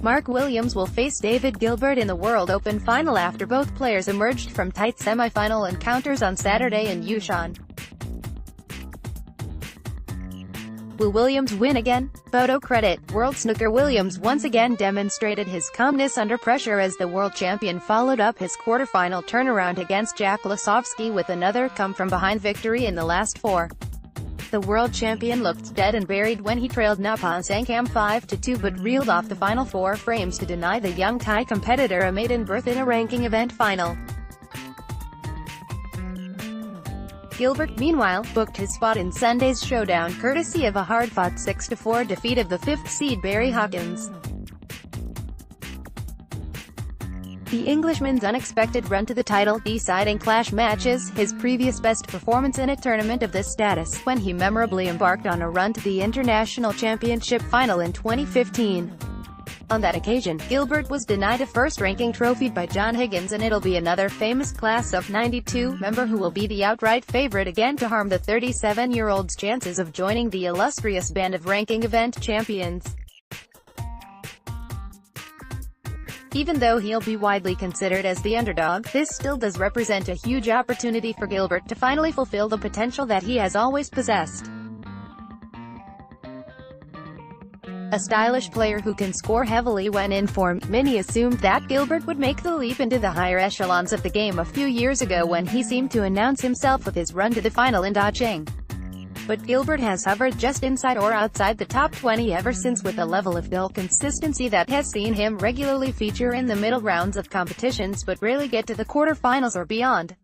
Mark Williams will face David Gilbert in the World Open final after both players emerged from tight semi-final encounters on Saturday in Yushan. Will Williams win again? Photo credit. World Snooker Williams once again demonstrated his calmness under pressure as the world champion followed up his quarterfinal turnaround against Jack Lisowski with another come-from-behind victory in the last four. The world champion looked dead and buried when he trailed Noppon Saengkham 5-2 but reeled off the final four frames to deny the young Thai competitor a maiden berth in a ranking event final. Gilbert, meanwhile, booked his spot in Sunday's showdown courtesy of a hard-fought 6-4 defeat of the 5th seed Barry Hawkins. The Englishman's unexpected run to the title-deciding clash matches his previous best performance in a tournament of this status, when he memorably embarked on a run to the International Championship final in 2015. On that occasion, Gilbert was denied a first-ranking trophy by John Higgins, and it'll be another famous class of '92 member who will be the outright favorite again to harm the 37-year-old's chances of joining the illustrious band of ranking event champions. Even though he'll be widely considered as the underdog, this still does represent a huge opportunity for Gilbert to finally fulfill the potential that he has always possessed. A stylish player who can score heavily when in form, many assumed that Gilbert would make the leap into the higher echelons of the game a few years ago when he seemed to announce himself with his run to the final in Dacheng. But Gilbert has hovered just inside or outside the top 20 ever since, with a level of dull consistency that has seen him regularly feature in the middle rounds of competitions but rarely get to the quarterfinals or beyond.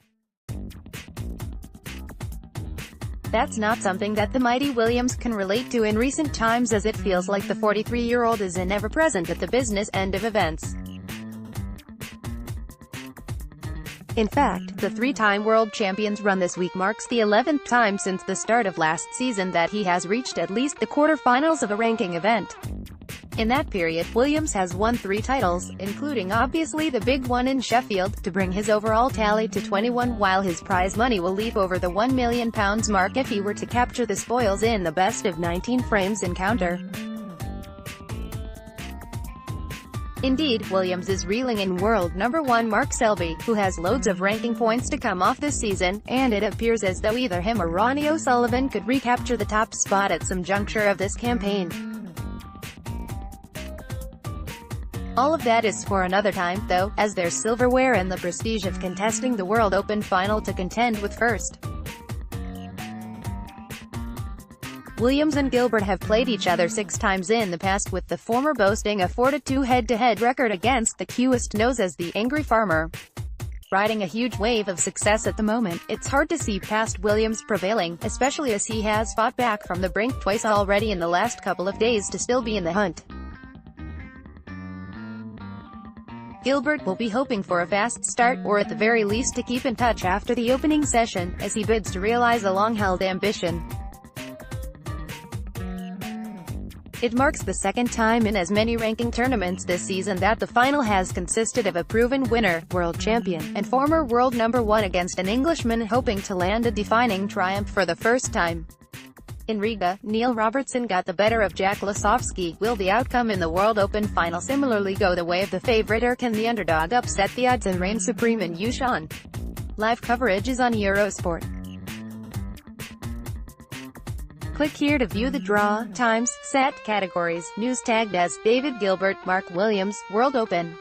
That's not something that the mighty Williams can relate to in recent times, as it feels like the 43-year-old is ever-present at the business end of events. In fact, the three-time world champion's run this week marks the 11th time since the start of last season that he has reached at least the quarterfinals of a ranking event. In that period, Williams has won 3 titles, including obviously the big one in Sheffield, to bring his overall tally to 21, while his prize money will leap over the £1 million mark if he were to capture the spoils in the best of 19 frames encounter. Indeed, Williams is reeling in world number 1 Mark Selby, who has loads of ranking points to come off this season, and it appears as though either him or Ronnie O'Sullivan could recapture the top spot at some juncture of this campaign. All of that is for another time, though, as there's silverware and the prestige of contesting the World Open final to contend with first. Williams and Gilbert have played each other 6 times in the past, with the former boasting a 4-2 head-to-head record against the Qist known as the Angry Farmer. Riding a huge wave of success at the moment, it's hard to see past Williams prevailing, especially as he has fought back from the brink twice already in the last couple of days to still be in the hunt. Gilbert will be hoping for a fast start, or at the very least to keep in touch after the opening session, as he bids to realize a long-held ambition. It marks the second time in as many ranking tournaments this season that the final has consisted of a proven winner, world champion, and former world number 1 against an Englishman hoping to land a defining triumph for the first time. In Riga, Neil Robertson got the better of Jack Lisowski. Will the outcome in the World Open final similarly go the way of the favorite, or can the underdog upset the odds and reign supreme in Yushan? Live coverage is on Eurosport. Click here to view the draw, times, set, categories, news tagged as David Gilbert, Mark Williams, World Open.